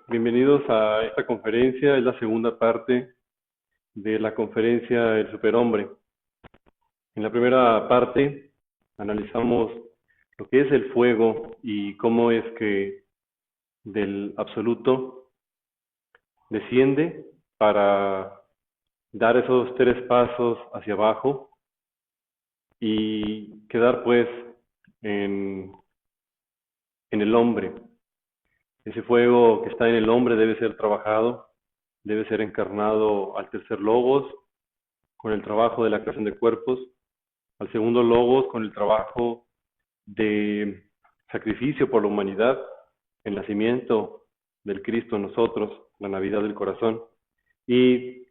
Bienvenidos a esta conferencia, es la segunda parte de la conferencia El Superhombre. En la primera parte analizamos lo que es el fuego y cómo es que del absoluto desciende para dar esos tres pasos hacia abajo y quedar pues en, en el hombre. Ese fuego que está en el hombre debe ser trabajado, debe ser encarnado al tercer logos con el trabajo de la creación de cuerpos, al segundo logos con el trabajo de sacrificio por la humanidad, el nacimiento del Cristo en nosotros, la Navidad del corazón, y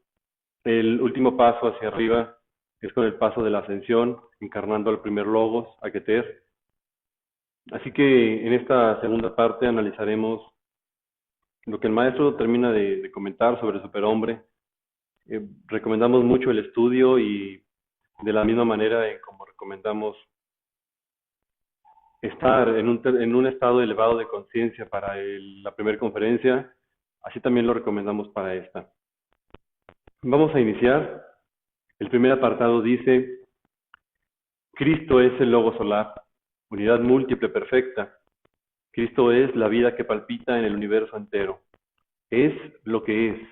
el último paso hacia arriba es con el paso de la ascensión, encarnando al primer logos, a Keter. Así que en esta segunda parte analizaremos lo que el maestro termina de comentar sobre el superhombre. Recomendamos mucho el estudio y de la misma manera en como recomendamos estar en un estado elevado de conciencia para la primera conferencia, así también lo recomendamos para esta. Vamos a iniciar. El primer apartado dice, Cristo es el logo solar, unidad múltiple perfecta. Cristo es la vida que palpita en el universo entero. Es, lo que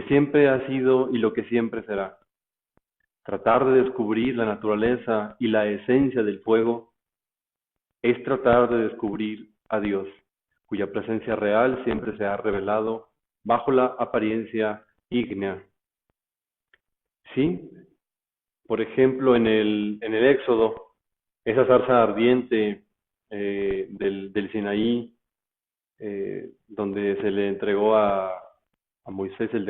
siempre ha sido y lo que siempre será. Tratar de descubrir la naturaleza y la esencia del fuego es tratar de descubrir a Dios, cuya presencia real siempre se ha revelado bajo la apariencia ígnea. ¿Sí? Por ejemplo, en el Éxodo, esa zarza ardiente del Sinaí, donde se le entregó a Moisés el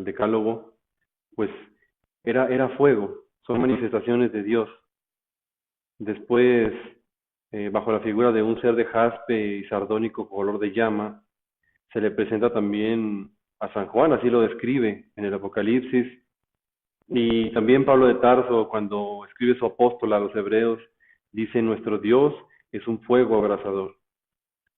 decálogo, pues era fuego, son manifestaciones de Dios. Después, bajo la figura de un ser de jaspe y sardónico color de llama, se le presenta también a San Juan, así lo describe en el Apocalipsis, y también Pablo de Tarso, cuando escribe su apóstol a los hebreos, dice, nuestro Dios es un fuego abrasador.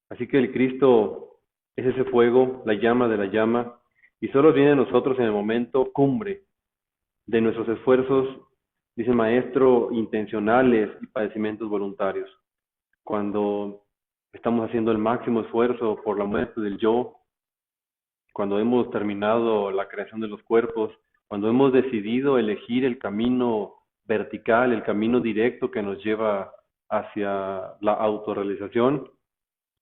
Así que el Cristo es ese fuego, la llama de la llama, y solo viene a nosotros en el momento cumbre de nuestros esfuerzos, dice el maestro, intencionales y padecimientos voluntarios. Cuando estamos haciendo el máximo esfuerzo por la muerte del yo, cuando hemos terminado la creación de los cuerpos, cuando hemos decidido elegir el camino vertical, el camino directo que nos lleva hacia la autorrealización,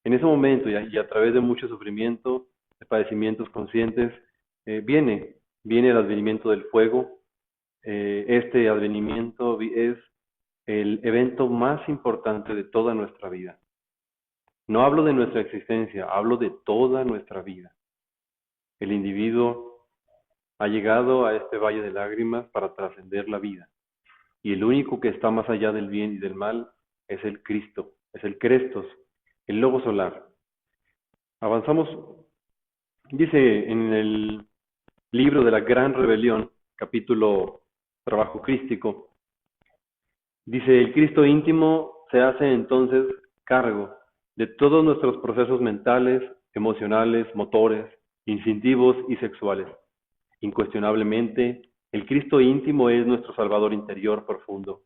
en ese momento y a través de mucho sufrimiento, de padecimientos conscientes, viene el advenimiento del fuego. Este advenimiento es el evento más importante de toda nuestra vida. No hablo de nuestra existencia, hablo de toda nuestra vida. El individuo ha llegado a este valle de lágrimas para trascender la vida. Y el único que está más allá del bien y del mal es el Cristo, es el Crestos, el Logo Solar. Avanzamos, dice en el libro de la Gran Rebelión, capítulo Trabajo Crístico, dice, el Cristo íntimo se hace entonces cargo de todos nuestros procesos mentales, emocionales, motores, instintivos y sexuales. Incuestionablemente, el Cristo íntimo es nuestro Salvador interior profundo.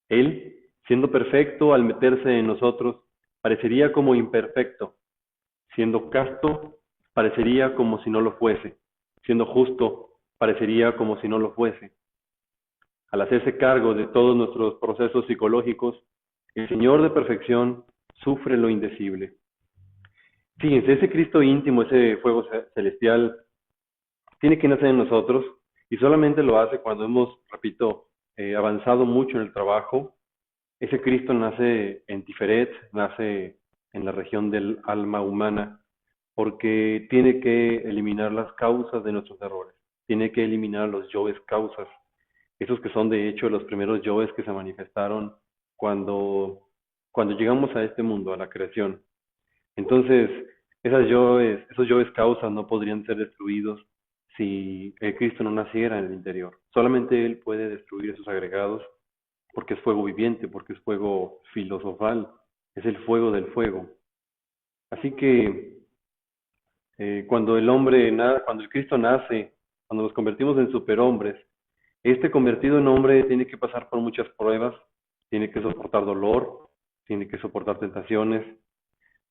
Él, siendo perfecto al meterse en nosotros, parecería como imperfecto. Siendo casto, parecería como si no lo fuese. Siendo justo, parecería como si no lo fuese. Al hacerse cargo de todos nuestros procesos psicológicos, el Señor de perfección sufre lo indecible. Fíjense, ese Cristo íntimo, ese fuego celestial, tiene que nacer en nosotros y solamente lo hace cuando hemos, repito, avanzado mucho en el trabajo. Ese Cristo nace en Tiferet, nace en la región del alma humana, porque tiene que eliminar las causas de nuestros errores, tiene que eliminar los yoes causas, esos que son de hecho los primeros yoes que se manifestaron cuando, cuando llegamos a este mundo, a la creación. Entonces, esos yoes causas no podrían ser destruidos si el Cristo no naciera en el interior. Solamente Él puede destruir esos agregados porque es fuego viviente, porque es fuego filosofal, es el fuego del fuego. Así que Cuando el Cristo nace, cuando nos convertimos en superhombres, este convertido en hombre tiene que pasar por muchas pruebas, tiene que soportar dolor, tiene que soportar tentaciones.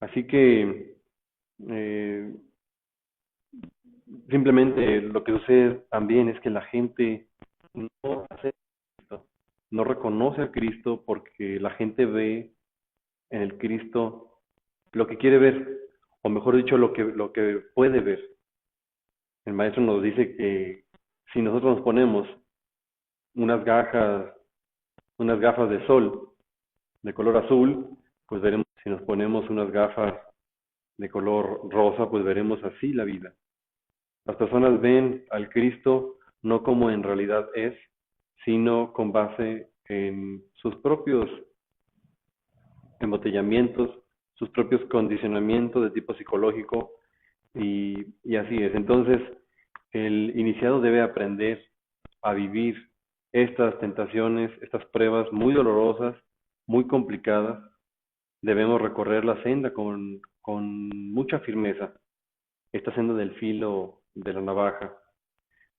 Así que eh, simplemente lo que sucede también es que la gente no hace esto, no reconoce a Cristo porque la gente ve en el Cristo lo que quiere ver, o mejor dicho, lo que puede ver. El maestro nos dice que si nosotros nos ponemos unas gafas, unas gafas de sol de color azul, pues veremos, si nos ponemos unas gafas de color rosa, pues veremos así la vida. Las personas ven al Cristo no como en realidad es, sino con base en sus propios embotellamientos, sus propios condicionamientos de tipo psicológico y así es. Entonces, el iniciado debe aprender a vivir estas tentaciones, estas pruebas muy dolorosas, muy complicadas. Debemos recorrer la senda con mucha firmeza, esta senda del filo de la navaja.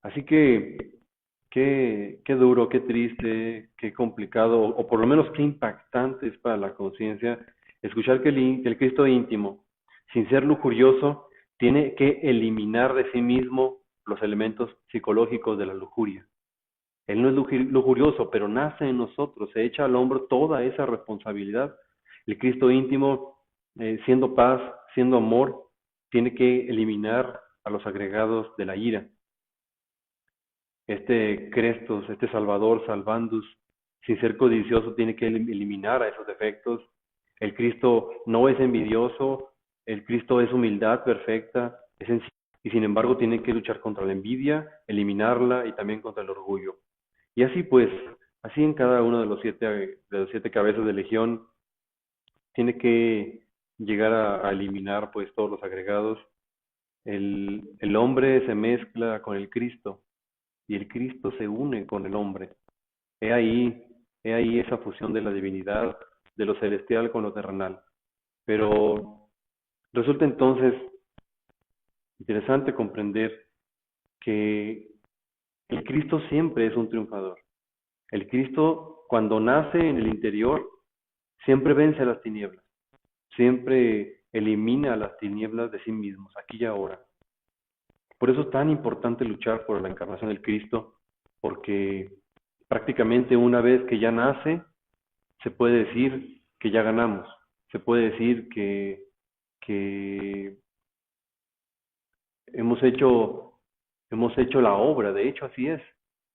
Así que qué duro, qué triste, qué complicado, o por lo menos qué impactante es para la conciencia escuchar que el Cristo íntimo, sin ser lujurioso, tiene que eliminar de sí mismo los elementos psicológicos de la lujuria. Él no es lujurioso, pero nace en nosotros, se echa al hombro toda esa responsabilidad. El Cristo íntimo, siendo paz, siendo amor, tiene que eliminar a los agregados de la ira. Este Crestos, este Salvador, Salvandus, sin ser codicioso, tiene que eliminar a esos defectos. El Cristo no es envidioso, el Cristo es humildad perfecta, es sencillo, y sin embargo tiene que luchar contra la envidia, eliminarla y también contra el orgullo. Y así pues, así en cada uno de los siete cabezas de legión, tiene que llegar a eliminar pues todos los agregados. El hombre se mezcla con el Cristo y el Cristo se une con el hombre. He ahí, he ahí esa fusión de la divinidad, de lo celestial con lo terrenal. Pero resulta entonces interesante comprender que el Cristo siempre es un triunfador. El Cristo, cuando nace en el interior, siempre vence a las tinieblas, siempre elimina las tinieblas de sí mismos, aquí y ahora. Por eso es tan importante luchar por la encarnación del Cristo, porque prácticamente una vez que ya nace, se puede decir que ya ganamos, se puede decir que hemos hecho, hemos hecho la obra, de hecho así es.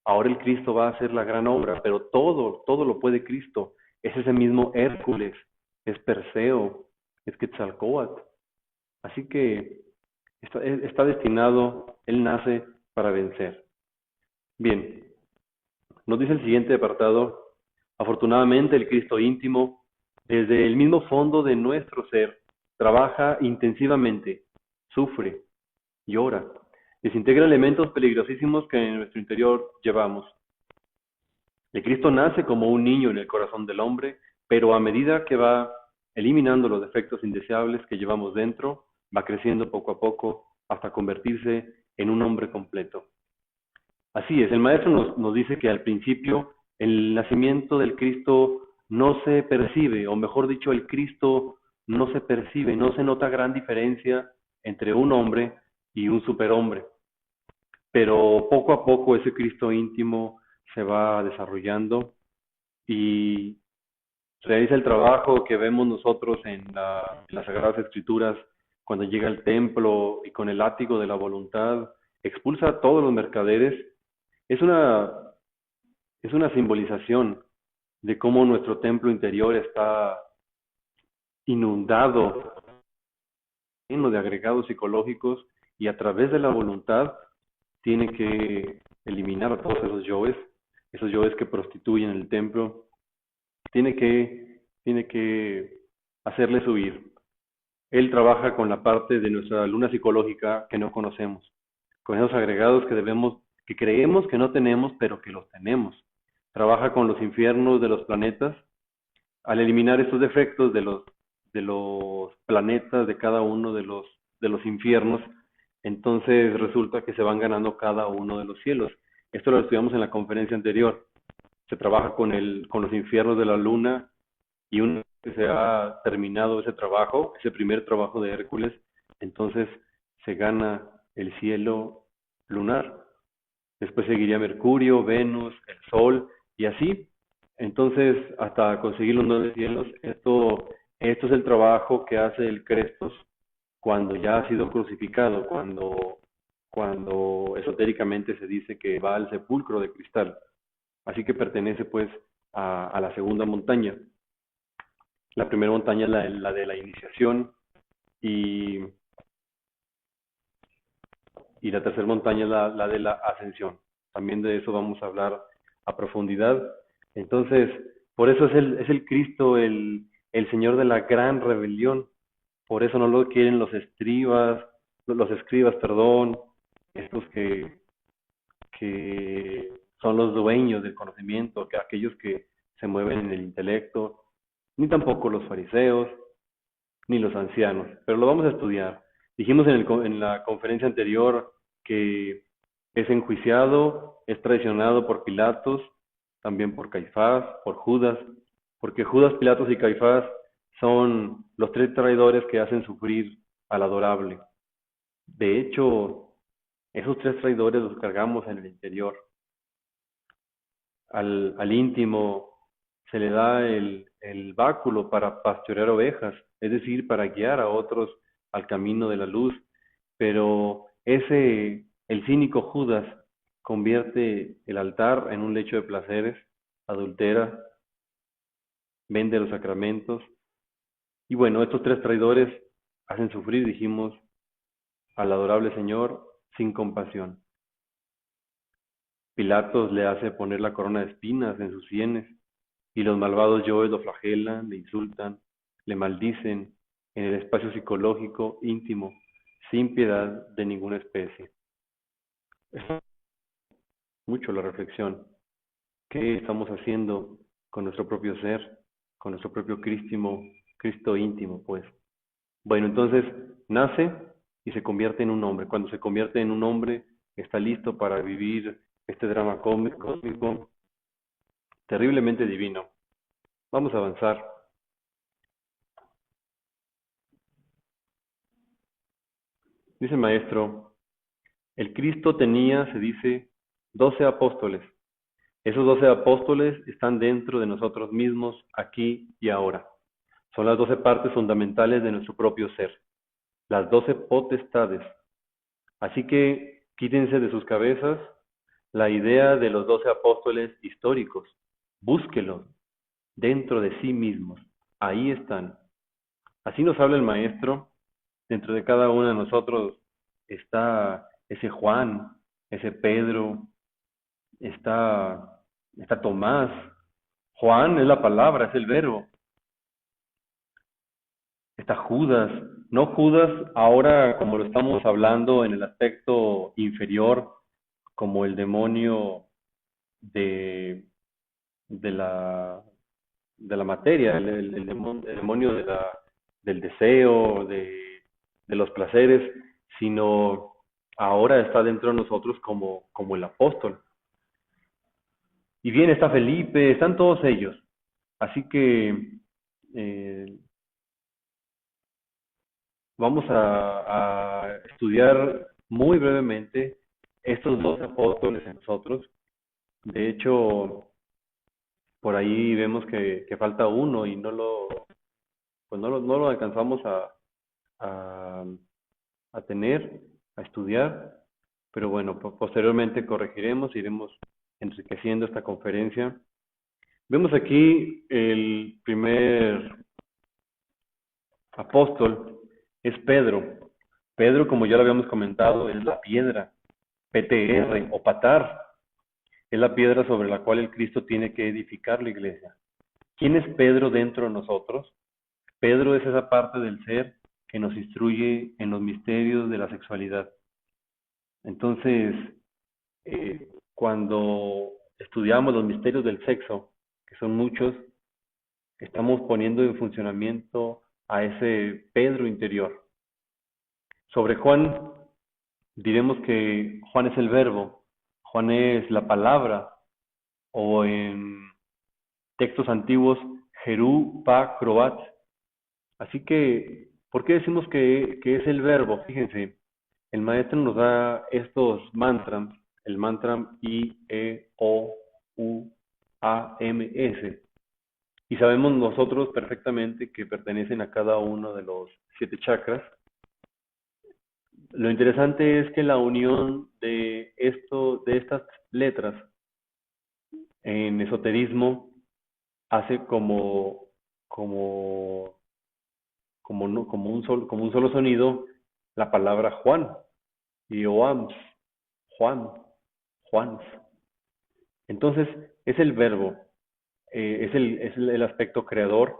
Ahora el Cristo va a hacer la gran obra, pero todo lo puede Cristo. Es ese mismo Hércules, es Perseo, es Quetzalcóatl. Así que está destinado, él nace para vencer. Bien, nos dice el siguiente apartado, afortunadamente el Cristo íntimo, desde el mismo fondo de nuestro ser, trabaja intensivamente, sufre, llora, desintegra elementos peligrosísimos que en nuestro interior llevamos. El Cristo nace como un niño en el corazón del hombre, pero a medida que va eliminando los defectos indeseables que llevamos dentro, va creciendo poco a poco hasta convertirse en un hombre completo. Así es, el maestro nos dice que al principio el nacimiento del Cristo no se percibe, o mejor dicho, el Cristo no se percibe, no se nota gran diferencia entre un hombre y un superhombre. Pero poco a poco ese Cristo íntimo se va desarrollando y realiza el trabajo que vemos nosotros en las Sagradas Escrituras cuando llega al templo y con el látigo de la voluntad expulsa a todos los mercaderes. Es una, es una simbolización de cómo nuestro templo interior está inundado, lleno de agregados psicológicos y a través de la voluntad tiene que eliminar a todos esos yoes que prostituyen el templo, tiene que hacerles huir. Él trabaja con la parte de nuestra luna psicológica que no conocemos, con esos agregados que creemos que no tenemos, pero que los tenemos. Trabaja con los infiernos de los planetas. Al eliminar estos defectos de los planetas, de cada uno de los infiernos, Entonces resulta que se van ganando cada uno de los cielos. Esto lo estudiamos en la conferencia anterior. Se trabaja con los infiernos de la luna y una vez que se ha terminado ese trabajo, ese primer trabajo de Hércules, entonces se gana el cielo lunar. Después seguiría Mercurio, Venus, el Sol y así. Entonces, hasta conseguir los nueve cielos, esto es el trabajo que hace el Crestos cuando ya ha sido crucificado, cuando esotéricamente se dice que va al sepulcro de cristal. Así que pertenece pues a la segunda montaña. La primera montaña es la de la iniciación y, y la tercera montaña es la de la ascensión. También de eso vamos a hablar a profundidad. Entonces, por eso es el Cristo, el Señor de la gran rebelión. Por eso no lo quieren los escribas, perdón, estos que son los dueños del conocimiento, que aquellos que se mueven en el intelecto, ni tampoco los fariseos, ni los ancianos, pero lo vamos a estudiar. Dijimos en la conferencia anterior que es enjuiciado, es traicionado por Pilatos, también por Caifás, por Judas, porque Judas, Pilatos y Caifás son los tres traidores que hacen sufrir al adorable. De hecho, esos tres traidores los cargamos en el interior. Al íntimo se le da el báculo para pastorear ovejas, es decir, para guiar a otros al camino de la luz, pero el cínico Judas convierte el altar en un lecho de placeres, adultera, vende los sacramentos, y bueno, estos tres traidores hacen sufrir, dijimos, al adorable Señor sin compasión. Pilatos le hace poner la corona de espinas en sus sienes, y los malvados yoes lo flagelan, le insultan, le maldicen en el espacio psicológico íntimo, sin piedad de ninguna especie. Es mucho la reflexión. ¿Qué estamos haciendo con nuestro propio ser, con nuestro propio Cristo íntimo, pues? Bueno, entonces nace y se convierte en un hombre. Cuando se convierte en un hombre, está listo para vivir este drama cósmico terriblemente divino. Vamos a avanzar. Dice el maestro, el Cristo tenía, se dice, 12 apóstoles. Esos 12 apóstoles están dentro de nosotros mismos, aquí y ahora. Son las 12 partes fundamentales de nuestro propio ser, las 12 potestades. Así que quítense de sus cabezas la idea de los 12 apóstoles históricos. Búsquelos dentro de sí mismos. Ahí están. Así nos habla el maestro. Dentro de cada uno de nosotros está ese Juan, ese Pedro, está Tomás. Juan es la palabra, es el verbo. Está Judas. No Judas ahora como lo estamos hablando en el aspecto inferior, como el demonio de, de la, de la materia, el demonio del deseo, de los placeres, sino ahora está dentro de nosotros como el apóstol. Y bien, está Felipe, están todos ellos. Así que eh, vamos a estudiar muy brevemente estos dos apóstoles en nosotros. De hecho, por ahí vemos que falta uno y no lo alcanzamos a, a tener, a estudiar, pero bueno, posteriormente corregiremos, iremos enriqueciendo esta conferencia. Vemos aquí el primer apóstol, es Pedro. Pedro, como ya lo habíamos comentado, es la piedra, PTR o patar, es la piedra sobre la cual el Cristo tiene que edificar la iglesia. ¿Quién es Pedro dentro de nosotros? Pedro es esa parte del ser que nos instruye en los misterios de la sexualidad. Entonces, cuando estudiamos los misterios del sexo, que son muchos, estamos poniendo en funcionamiento a ese Pedro interior. Sobre Juan, diremos que Juan es el verbo, Juan es la palabra, o en textos antiguos, Jerú, Pa, Croat. Así que, ¿por qué decimos que es el verbo? Fíjense, el maestro nos da estos mantras, el mantra I, E, O, U, A, M, S. Y sabemos nosotros perfectamente que pertenecen a cada uno de los 7 chakras. Lo interesante es que la unión de estas letras en esoterismo hace como, como un solo sonido la palabra Juan, Ioams, Juan, Juans. Entonces, es el verbo, es el aspecto creador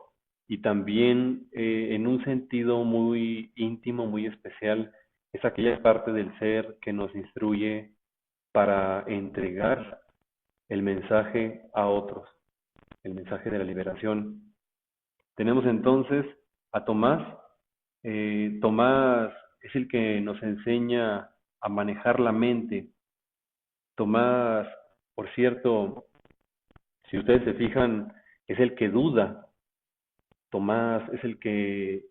y también en un sentido muy íntimo, muy especial, es aquella parte del ser que nos instruye para entregar el mensaje a otros, el mensaje de la liberación. Tenemos entonces a Tomás. Tomás es el que nos enseña a manejar la mente. Tomás, por cierto, si ustedes se fijan, es el que duda. Tomás es el que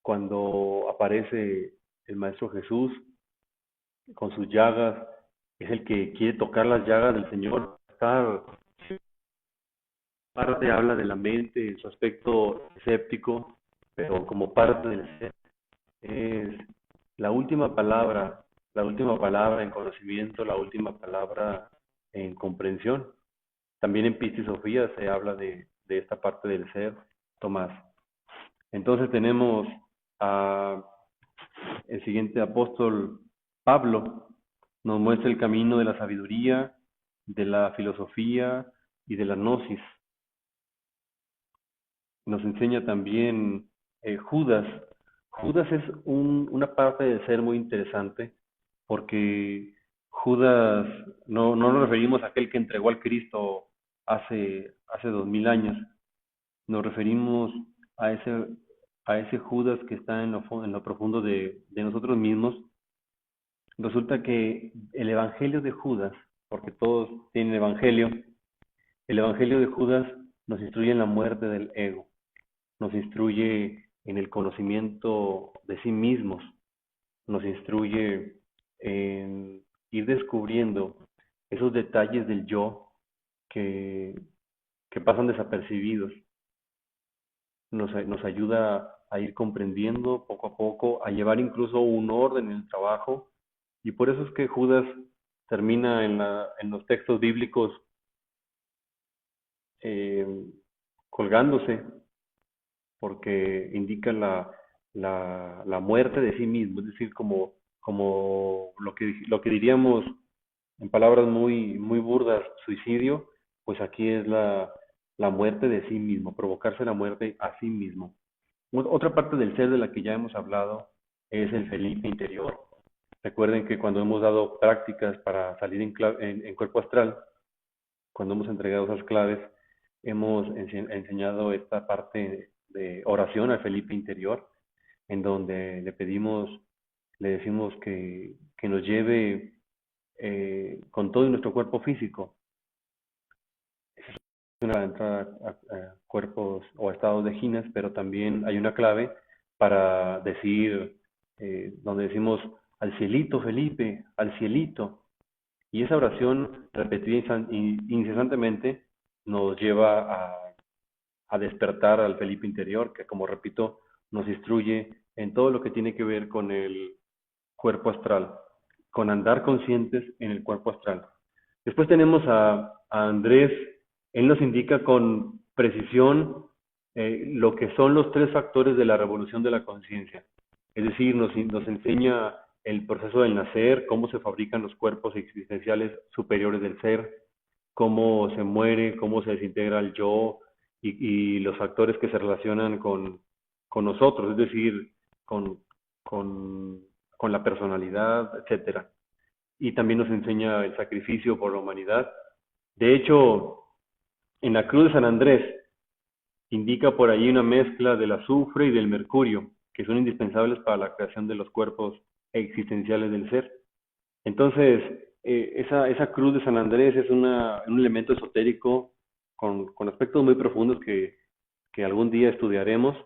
cuando aparece el Maestro Jesús con sus llagas, es el que quiere tocar las llagas del Señor. Esta parte habla de la mente, su aspecto escéptico, pero como parte del ser. Es la última palabra en conocimiento, la última palabra en comprensión. También en Pistis Sofía se habla de esta parte del ser, Tomás. Entonces tenemos a el siguiente apóstol, Pablo, nos muestra el camino de la sabiduría, de la filosofía y de la gnosis. Nos enseña también Judas. Judas es una parte del ser muy interesante porque Judas no nos referimos a aquel que entregó al Cristo hace 2000 años, nos referimos a ese Judas que está en lo profundo de nosotros mismos. Resulta que el Evangelio de Judas, porque todos tienen Evangelio, el Evangelio de Judas nos instruye en la muerte del ego, nos instruye en el conocimiento de sí mismos, nos instruye en ir descubriendo esos detalles del yo que, que pasan desapercibidos. Nos ayuda a ir comprendiendo poco a poco, a llevar incluso un orden en el trabajo. Y por eso es que Judas termina en los textos bíblicos eh, colgándose, porque indica la muerte de sí mismo, es decir, como lo que diríamos en palabras muy burdas, suicidio, pues aquí es la muerte de sí mismo, provocarse la muerte a sí mismo. Otra parte del ser de la que ya hemos hablado es el Felipe interior. Recuerden que cuando hemos dado prácticas para salir en cuerpo astral, cuando hemos entregado esas claves, hemos enseñado esta parte de oración al Felipe interior, en donde le decimos que nos lleve con todo nuestro cuerpo físico, una entrada a cuerpos o estados de ginas, pero también hay una clave para decir, donde decimos al cielito, Felipe, al cielito. Y esa oración repetida incesantemente nos lleva a despertar al Felipe interior, que como repito, nos instruye en todo lo que tiene que ver con el cuerpo astral, con andar conscientes en el cuerpo astral. Después tenemos a Andrés. Él nos indica con precisión lo que son los 3 factores de la revolución de la conciencia. Es decir, nos enseña el proceso del nacer, cómo se fabrican los cuerpos existenciales superiores del ser, cómo se muere, cómo se desintegra el yo y los factores que se relacionan con nosotros, es decir, con, con, con la personalidad, etcétera. Y también nos enseña el sacrificio por la humanidad. De hecho, en la cruz de San Andrés indica por ahí una mezcla del azufre y del mercurio, que son indispensables para la creación de los cuerpos existenciales del ser. Entonces, esa cruz de San Andrés es un elemento esotérico con aspectos muy profundos que algún día estudiaremos,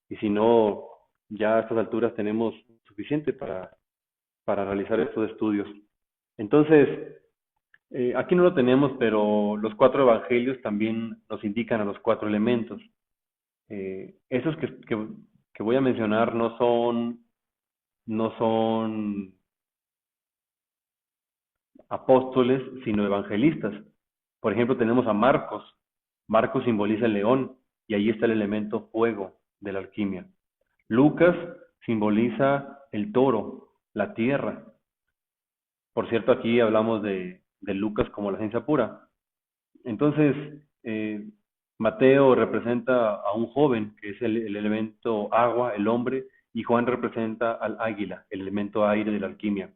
y si no, ya a estas alturas tenemos suficiente para realizar estos estudios. Entonces, aquí no lo tenemos, pero los cuatro evangelios también nos indican a los cuatro elementos. Esos que voy a mencionar no son apóstoles, sino evangelistas. Por ejemplo, tenemos a Marcos. Marcos simboliza el león y ahí está el elemento fuego de la alquimia. Lucas simboliza el toro, la tierra. Por cierto, aquí hablamos de Lucas como la ciencia pura. Entonces, Mateo representa a un joven, que es el elemento agua, el hombre, y Juan representa al águila, el elemento aire de la alquimia.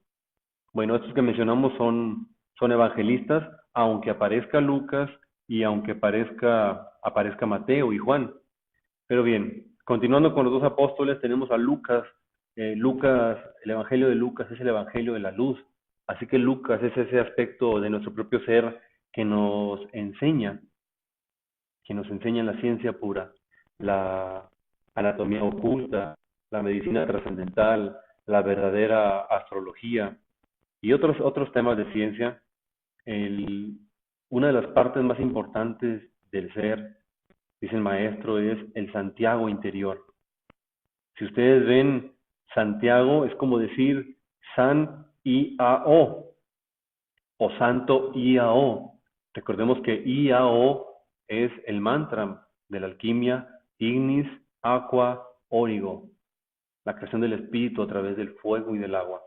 Bueno, estos que mencionamos son evangelistas, aunque aparezca Lucas y aunque aparezca Mateo y Juan. Pero bien, continuando con los dos apóstoles, tenemos a Lucas. Lucas, el evangelio de Lucas es el evangelio de la luz. Así que Lucas es ese aspecto de nuestro propio ser que nos enseña la ciencia pura, la anatomía oculta, la medicina trascendental, la verdadera astrología y otros temas de ciencia. El, una de las partes más importantes del ser, dice el maestro, es el Santiago interior. Si ustedes ven, Santiago es como decir San I-A-O o Santo I-A-O. Recordemos que I-A-O es el mantra de la alquimia, Ignis Aqua Origo, la creación del espíritu a través del fuego y del agua.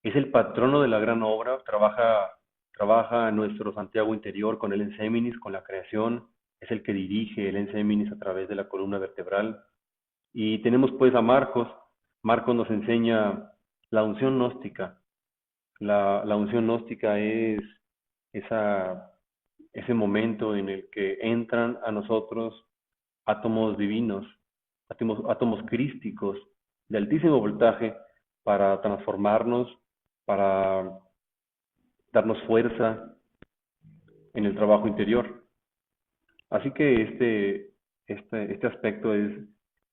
Es el patrono de la gran obra, trabaja nuestro Santiago interior con el Enseminis, con la creación, es el que dirige el Enseminis a través de la columna vertebral. Y tenemos pues a Marcos. Marcos nos enseña la unción gnóstica. La unción gnóstica es esa, ese momento en el que entran a nosotros átomos divinos, átomos crísticos de altísimo voltaje para transformarnos, para darnos fuerza en el trabajo interior. Así que este aspecto es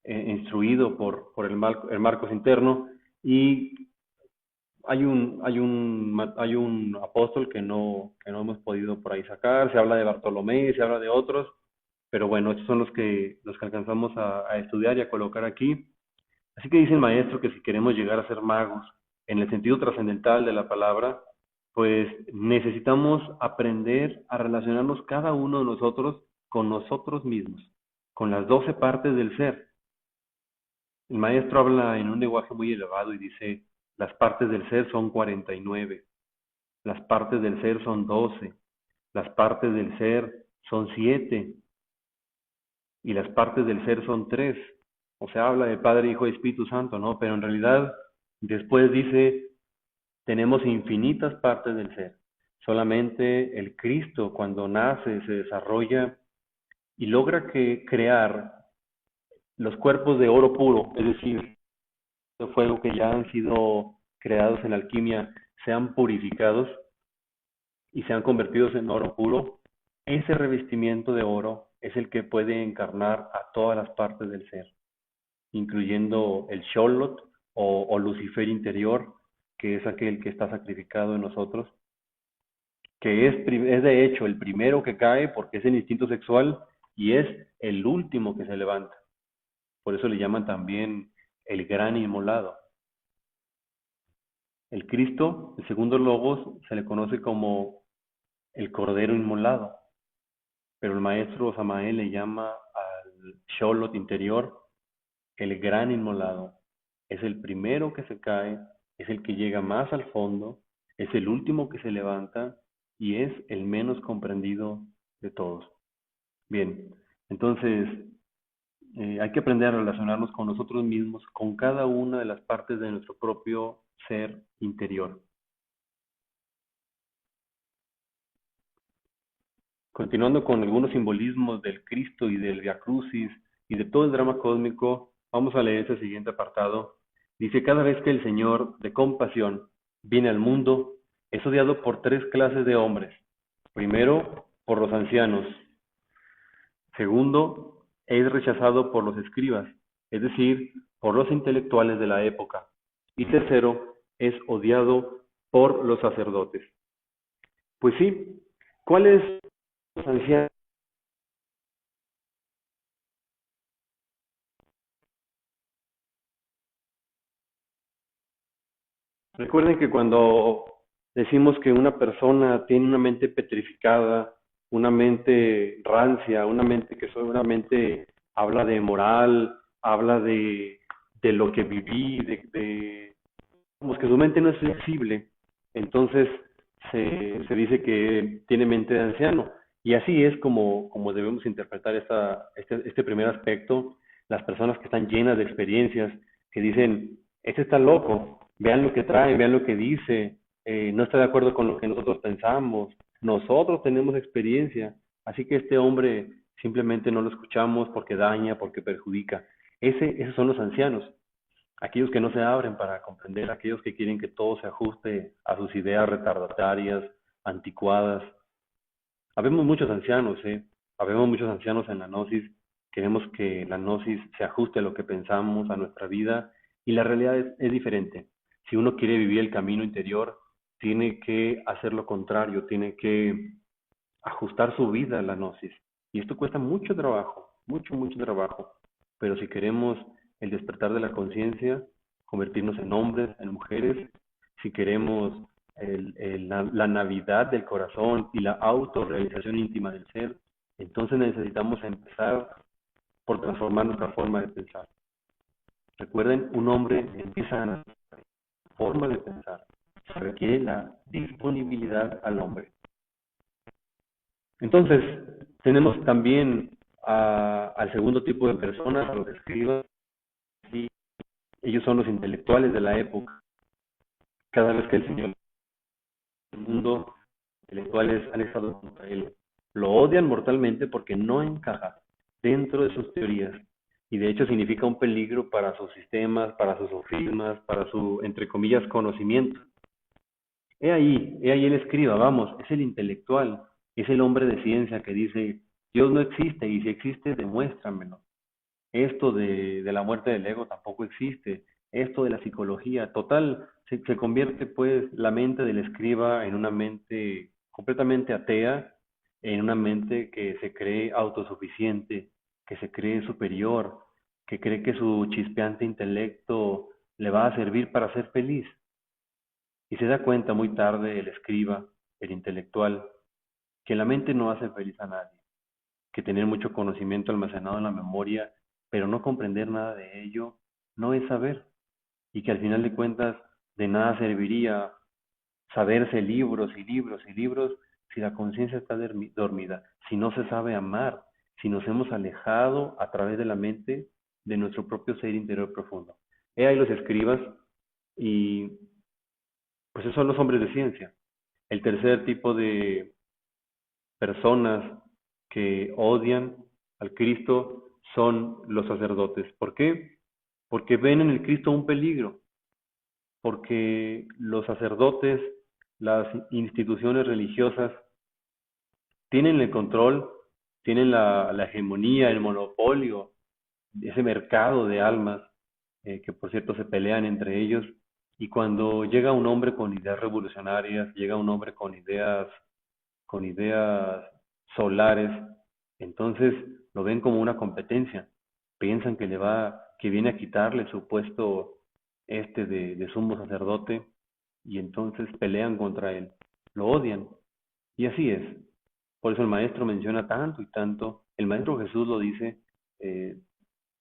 instruido por el Marcos interno, y hay un apóstol que no hemos podido por ahí sacar. Se habla de Bartolomé, se habla de otros, pero bueno, estos son los que alcanzamos a estudiar y a colocar aquí. Así que dice el maestro que si queremos llegar a ser magos en el sentido trascendental de la palabra, pues necesitamos aprender a relacionarnos cada uno de nosotros con nosotros mismos, con las 12 partes del ser. El maestro habla en un lenguaje muy elevado y dice, las partes del ser son 49, las partes del ser son 12, las partes del ser son 7 y las partes del ser son 3. O sea, habla de Padre, Hijo y Espíritu Santo, ¿no? Pero en realidad después dice, tenemos infinitas partes del ser. Solamente el Cristo, cuando nace, se desarrolla y logra crear los cuerpos de oro puro, es decir, de fuego que ya han sido creados en alquimia, sean purificados y sean convertidos en oro puro. Ese revestimiento de oro es el que puede encarnar a todas las partes del ser, incluyendo el Sholot o Lucifer interior, que es aquel que está sacrificado en nosotros, que es de hecho el primero que cae porque es el instinto sexual y es el último que se levanta. Por eso le llaman también el gran inmolado. El Cristo, el segundo Logos, se le conoce como el Cordero Inmolado, pero el maestro Samael le llama al Sholot interior el gran inmolado. Es el primero que se cae, es el que llega más al fondo, es el último que se levanta y es el menos comprendido de todos. Bien, entonces hay que aprender a relacionarnos con nosotros mismos, con cada una de las partes de nuestro propio ser interior. Continuando con algunos simbolismos del Cristo y del Via Crucis y de todo el drama cósmico, vamos a leer ese siguiente apartado. Dice, cada vez que el Señor de compasión viene al mundo, Es odiado por tres clases de hombres. Primero, por los ancianos. Segundo, es rechazado por los escribas, es decir, por los intelectuales de la época. Y tercero, es odiado por los sacerdotes. Pues sí, ¿cuáles los ancianos? Recuerden que cuando decimos que una persona tiene una mente petrificada, una mente rancia, una mente que solamente habla de moral, habla de lo que viví, como que su mente no es flexible, entonces se dice que tiene mente de anciano. Y así es como debemos interpretar este primer aspecto. Las personas que están llenas de experiencias, que dicen, este está loco, vean lo que trae, vean lo que dice, no está de acuerdo con lo que nosotros pensamos, nosotros tenemos experiencia, así que este hombre simplemente no lo escuchamos porque daña, porque perjudica. Esos son los ancianos, aquellos que no se abren para comprender, aquellos que quieren que todo se ajuste a sus ideas retardatarias, anticuadas. Habemos muchos ancianos, ¿eh? Habemos muchos ancianos en la gnosis. Queremos que la gnosis se ajuste a lo que pensamos, a nuestra vida, y la realidad es diferente. Si uno quiere vivir el camino interior, tiene que hacer lo contrario, tiene que ajustar su vida a la gnosis. Y esto cuesta mucho trabajo, mucho, mucho trabajo. Pero si queremos el despertar de la conciencia, convertirnos en hombres, en mujeres, si queremos la Navidad del corazón y la autorrealización íntima del ser, entonces necesitamos empezar por transformar nuestra forma de pensar. Recuerden, un hombre empieza a nacer, forma de pensar, se requiere la disponibilidad al hombre. Entonces, tenemos también al segundo tipo de personas, a los escribas, y ellos son los intelectuales de la época. Cada vez que el Señor el mundo, intelectuales han estado contra él. Lo odian mortalmente porque no encaja dentro de sus teorías. Y de hecho significa un peligro para sus sistemas, para sus sofismas, para su, entre comillas, conocimiento. He ahí el escriba, vamos, es el intelectual, es el hombre de ciencia que dice, Dios no existe y si existe, demuéstramelo. Esto de la muerte del ego tampoco existe. Esto de la psicología, total, se convierte pues la mente del escriba en una mente completamente atea, en una mente que se cree autosuficiente, que se cree superior, que cree que su chispeante intelecto le va a servir para ser feliz. Y se da cuenta muy tarde el escriba, el intelectual, que la mente no hace feliz a nadie, que tener mucho conocimiento almacenado en la memoria, pero no comprender nada de ello, no es saber, y que al final de cuentas de nada serviría saberse libros y libros y libros si la conciencia está dormida, si no se sabe amar, si nos hemos alejado a través de la mente de nuestro propio ser interior profundo. He ahí los escribas y pues esos son los hombres de ciencia. El tercer tipo de personas que odian al Cristo son los sacerdotes. ¿Por qué? Porque ven en el Cristo un peligro, porque los sacerdotes, las instituciones religiosas, tienen el control, tienen la hegemonía, el monopolio, ese mercado de almas, que por cierto se pelean entre ellos, y cuando llega un hombre con ideas revolucionarias, llega un hombre con ideas solares, entonces lo ven como una competencia, piensan que viene a quitarle su puesto de sumo sacerdote y entonces pelean contra él, lo odian. Y así es. Por eso el maestro menciona tanto y tanto, el maestro Jesús lo dice, eh,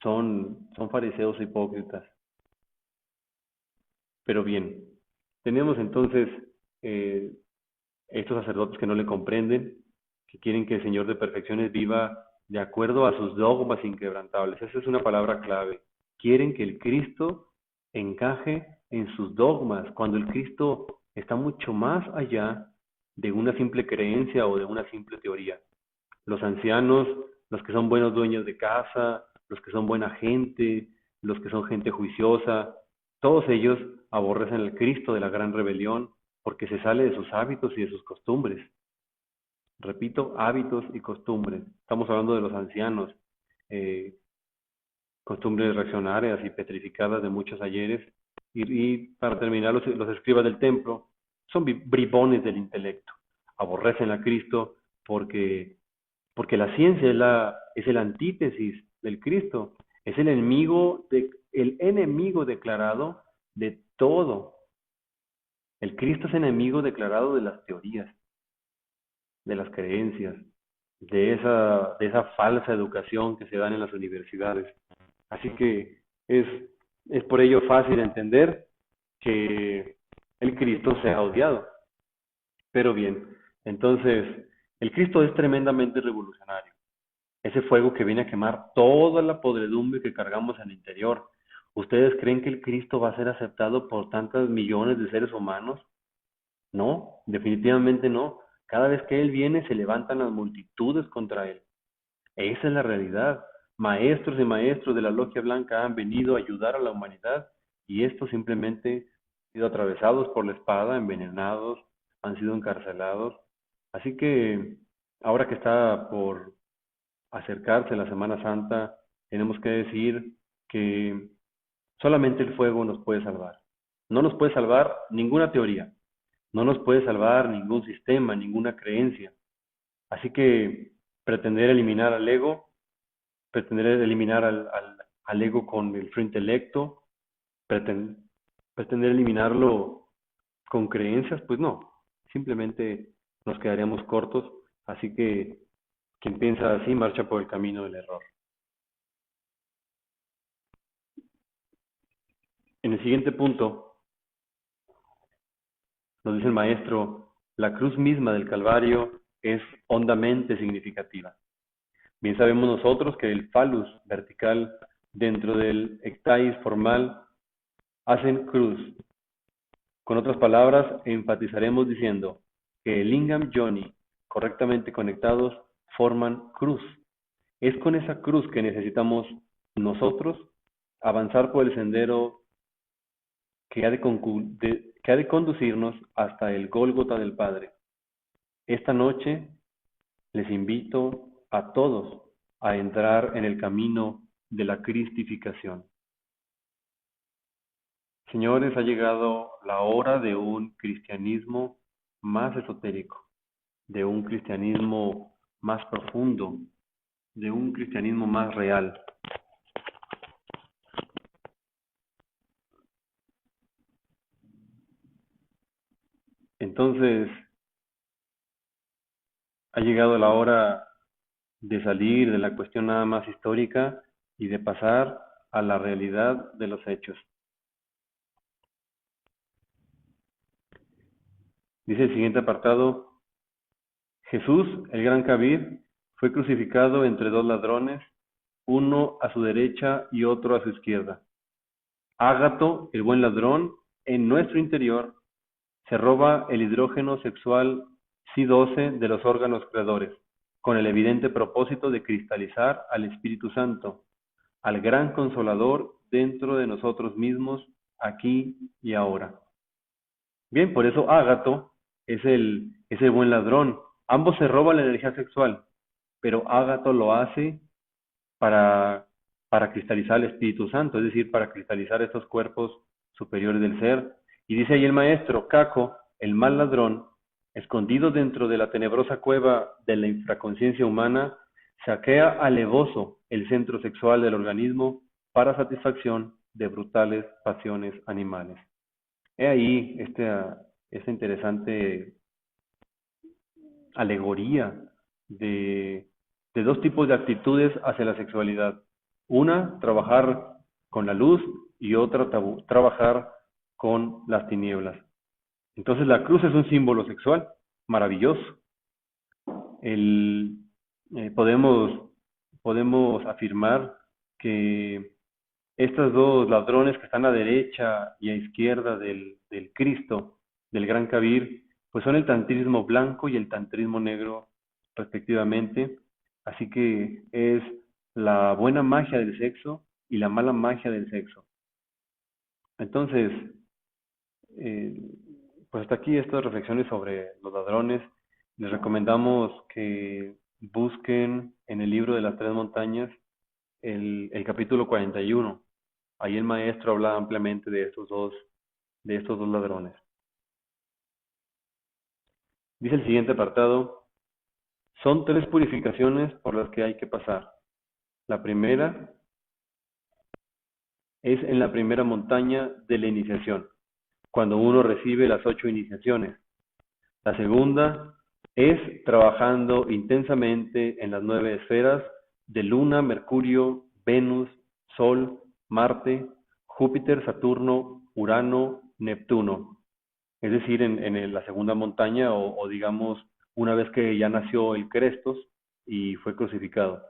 son fariseos e hipócritas. Pero bien, tenemos entonces eh, estos sacerdotes que no le comprenden, que quieren que el Señor de perfecciones viva de acuerdo a sus dogmas inquebrantables. Esa es una palabra clave. Quieren que el Cristo encaje en sus dogmas, cuando el Cristo está mucho más allá de una simple creencia o de una simple teoría. Los ancianos, los que son buenos dueños de casa, los que son buena gente, los que son gente juiciosa, todos ellos aborrecen al Cristo de la gran rebelión porque se sale de sus hábitos y de sus costumbres. Repito, hábitos y costumbres. Estamos hablando de los ancianos, eh, costumbres reaccionarias y petrificadas de muchos ayeres. Y para terminar, los escribas del templo son bribones del intelecto. Aborrecen a Cristo porque la ciencia es el antítesis del Cristo. Es el enemigo declarado de todo. El Cristo es enemigo declarado de las teorías, de las creencias, de esa falsa educación que se dan en las universidades. Así que es, es por ello fácil entender que el Cristo sea odiado. Pero bien, entonces, el Cristo es tremendamente revolucionario. Ese fuego que viene a quemar toda la podredumbre que cargamos en el interior. ¿Ustedes creen que el Cristo va a ser aceptado por tantos millones de seres humanos? No, definitivamente no. Cada vez que Él viene se levantan las multitudes contra Él. Esa es la realidad. Maestros y maestros de la Logia Blanca han venido a ayudar a la humanidad y estos simplemente han sido atravesados por la espada, envenenados, han sido encarcelados. Así que ahora que está por acercarse la Semana Santa, tenemos que decir que solamente el fuego nos puede salvar. No nos puede salvar ninguna teoría, no nos puede salvar ningún sistema, ninguna creencia. Así que pretender eliminar al ego, pretender eliminar al ego con el free intelecto, preten- pretender eliminarlo con creencias, pues no, simplemente nos quedaríamos cortos. Así que quien piensa así marcha por el camino del error. En el siguiente punto, nos dice el maestro, la cruz misma del Calvario es hondamente significativa. Bien sabemos nosotros que el phallus vertical dentro del ectais formal hacen cruz. Con otras palabras, enfatizaremos diciendo que el lingam yoni, correctamente conectados, forman cruz. Es con esa cruz que necesitamos nosotros avanzar por el sendero que ha de conducirnos hasta el Gólgota del Padre. Esta noche les invito a todos a entrar en el camino de la cristificación. Señores, ha llegado la hora de un cristianismo más esotérico, de un cristianismo más profundo, de un cristianismo más real. Entonces, ha llegado la hora de salir de la cuestión nada más histórica y de pasar a la realidad de los hechos. Dice el siguiente apartado, Jesús, el gran Kabir, fue crucificado entre dos ladrones, uno a su derecha y otro a su izquierda. Ágato, el buen ladrón, en nuestro interior, se roba el hidrógeno sexual C12 de los órganos creadores, con el evidente propósito de cristalizar al Espíritu Santo, al gran consolador dentro de nosotros mismos, aquí y ahora. Bien, por eso Ágato es el buen ladrón. Ambos se roban la energía sexual, pero Ágato lo hace para, para cristalizar el Espíritu Santo, es decir, para cristalizar estos cuerpos superiores del ser. Y dice ahí el maestro, Caco, el mal ladrón, escondido dentro de la tenebrosa cueva de la infraconsciencia humana, saquea alevoso el centro sexual del organismo para satisfacción de brutales pasiones animales. He ahí esta interesante alegoría de, de dos tipos de actitudes hacia la sexualidad. Una, trabajar con la luz y otra, trabajar con las tinieblas. Entonces la cruz es un símbolo sexual maravilloso. El, eh, podemos, podemos afirmar que estos dos ladrones que están a derecha y a izquierda del Cristo, del Gran Kabir, pues son el tantrismo blanco y el tantrismo negro respectivamente. Así que es la buena magia del sexo y la mala magia del sexo. Entonces, eh, Pues hasta aquí estas reflexiones sobre los ladrones. Les recomendamos que busquen en el libro de las tres montañas el capítulo 41. Ahí el maestro habla ampliamente de estos dos ladrones. Dice el siguiente apartado, son tres purificaciones por las que hay que pasar. La primera es en la primera montaña de la iniciación, cuando uno recibe las 8 iniciaciones. La segunda es trabajando intensamente en las 9 esferas de Luna, Mercurio, Venus, Sol, Marte, Júpiter, Saturno, Urano, Neptuno. Es decir, en la segunda montaña o digamos una vez que ya nació el Crestos y fue crucificado.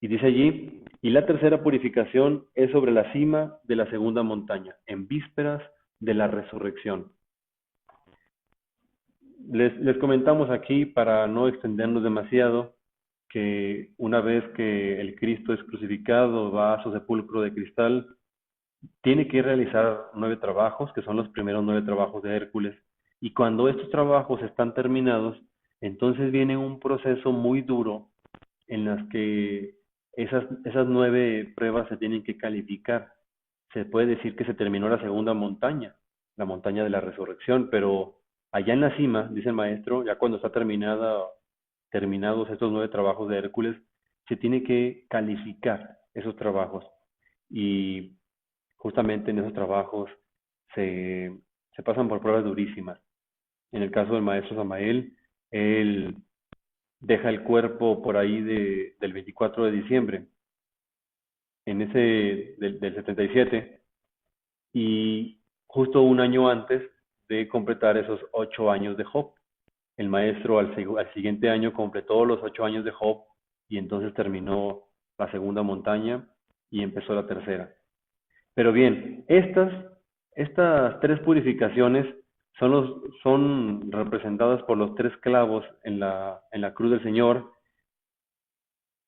Y dice allí, y la tercera purificación es sobre la cima de la segunda montaña, en vísperas de la resurrección. Les comentamos aquí, para no extendernos demasiado, que una vez que el Cristo es crucificado, va a su sepulcro de cristal, tiene que realizar 9 trabajos, que son los primeros 9 trabajos de Hércules. Y cuando estos trabajos están terminados, entonces viene un proceso muy duro en las que esas 9 pruebas se tienen que calificar. Se puede decir que se terminó la segunda montaña, la montaña de la resurrección, pero allá en la cima, dice el maestro, ya cuando está terminados estos 9 trabajos de Hércules, se tiene que calificar esos trabajos. Y justamente en esos trabajos se pasan por pruebas durísimas. En el caso del maestro Samael, él deja el cuerpo por ahí del 24 de diciembre, en ese del 77, y justo un año antes de completar esos 8 años de Job. El maestro al siguiente año completó los 8 años de Job y entonces terminó la segunda montaña y empezó la tercera. Pero bien, estas tres purificaciones son representadas por los 3 clavos en la cruz del Señor,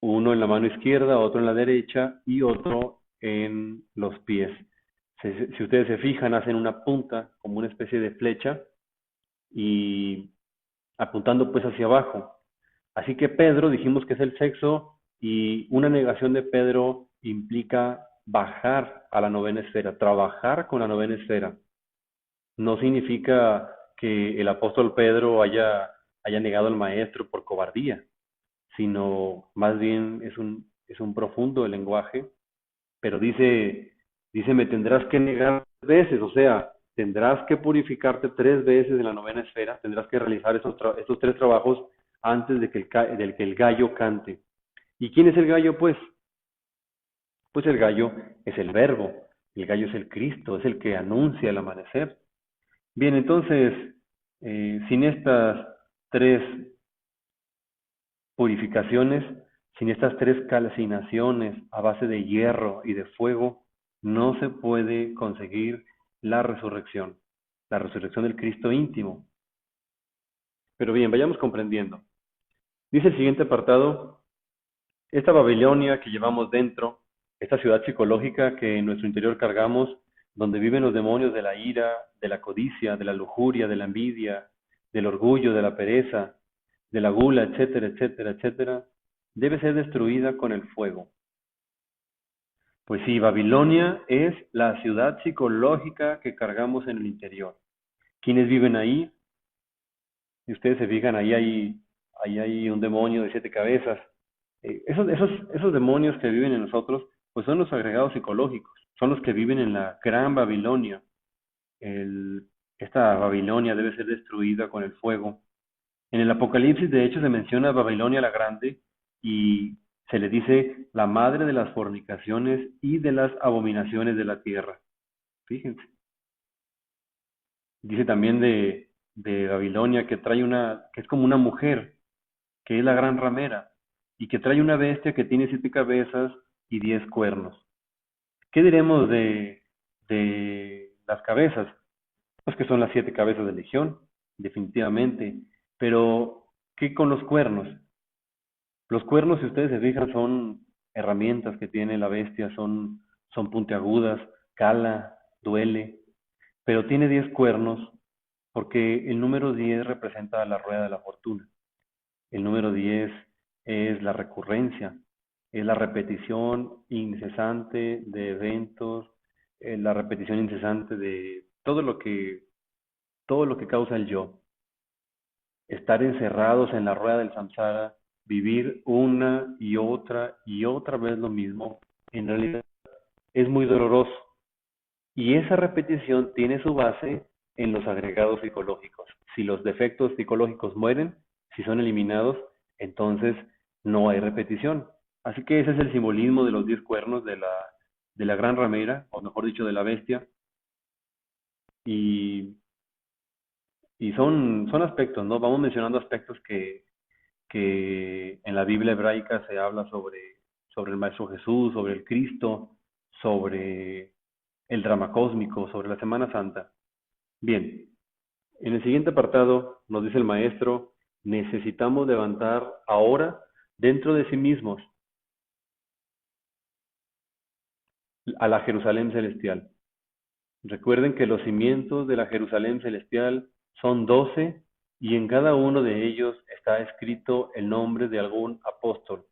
uno en la mano izquierda, otro en la derecha y otro en los pies. Si ustedes se fijan, hacen una punta como una especie de flecha y apuntando pues hacia abajo. Así que Pedro, dijimos que es el sexo, y una negación de Pedro implica bajar a la novena esfera, trabajar con la novena esfera. No significa que el apóstol Pedro haya negado al maestro por cobardía, sino más bien es un profundo el lenguaje, pero dice, me tendrás que negar 3 veces, o sea, tendrás que purificarte 3 veces en la novena esfera, tendrás que realizar estos 3 trabajos antes de que el gallo cante. ¿Y quién es el gallo, pues? Pues el gallo es el verbo, el gallo es el Cristo, es el que anuncia el amanecer. Bien, entonces, sin estas 3 purificaciones, sin estas 3 calcinaciones a base de hierro y de fuego, no se puede conseguir la resurrección del Cristo íntimo. Pero bien, vayamos comprendiendo. Dice el siguiente apartado, esta Babilonia que llevamos dentro, esta ciudad psicológica que en nuestro interior cargamos, donde viven los demonios de la ira, de la codicia, de la lujuria, de la envidia, del orgullo, de la pereza, de la gula, etcétera, etcétera, etcétera, debe ser destruida con el fuego. Pues sí, Babilonia es la ciudad psicológica que cargamos en el interior. ¿Quiénes viven ahí? Si ustedes se fijan, ahí hay un demonio de 7 cabezas. Esos demonios que viven en nosotros, pues son los agregados psicológicos, son los que viven en la gran Babilonia. Esta Babilonia debe ser destruida con el fuego. En el Apocalipsis, de hecho, se menciona Babilonia la Grande y se le dice la madre de las fornicaciones y de las abominaciones de la tierra. Fíjense. Dice también de Babilonia que es como una mujer, que es la gran ramera, y que trae una bestia que tiene 7 cabezas y 10 cuernos. ¿Qué diremos de las cabezas? Pues que son las 7 cabezas de Legión, definitivamente. Pero, ¿qué con los cuernos? Los cuernos, si ustedes se fijan, son herramientas que tiene la bestia, son puntiagudas, cala, duele, pero tiene 10 cuernos porque el número 10 representa la rueda de la fortuna. El número 10 es la recurrencia, es la repetición incesante de eventos, la repetición incesante de todo lo que causa el yo. Estar encerrados en la rueda del samsara, vivir una y otra vez lo mismo, en realidad es muy doloroso. Y esa repetición tiene su base en los agregados psicológicos. Si los defectos psicológicos mueren, si son eliminados, entonces no hay repetición. Así que ese es el simbolismo de los 10 cuernos de la gran ramera, o mejor dicho, de la bestia. Y, y son aspectos, ¿no? Vamos mencionando aspectos que en la Biblia hebraica se habla sobre el Maestro Jesús, sobre el Cristo, sobre el drama cósmico, sobre la Semana Santa. Bien, en el siguiente apartado nos dice el maestro, necesitamos levantar ahora dentro de sí mismos a la Jerusalén celestial. Recuerden que los cimientos de la Jerusalén celestial son 12 y en cada uno de ellos está escrito el nombre de algún apóstol.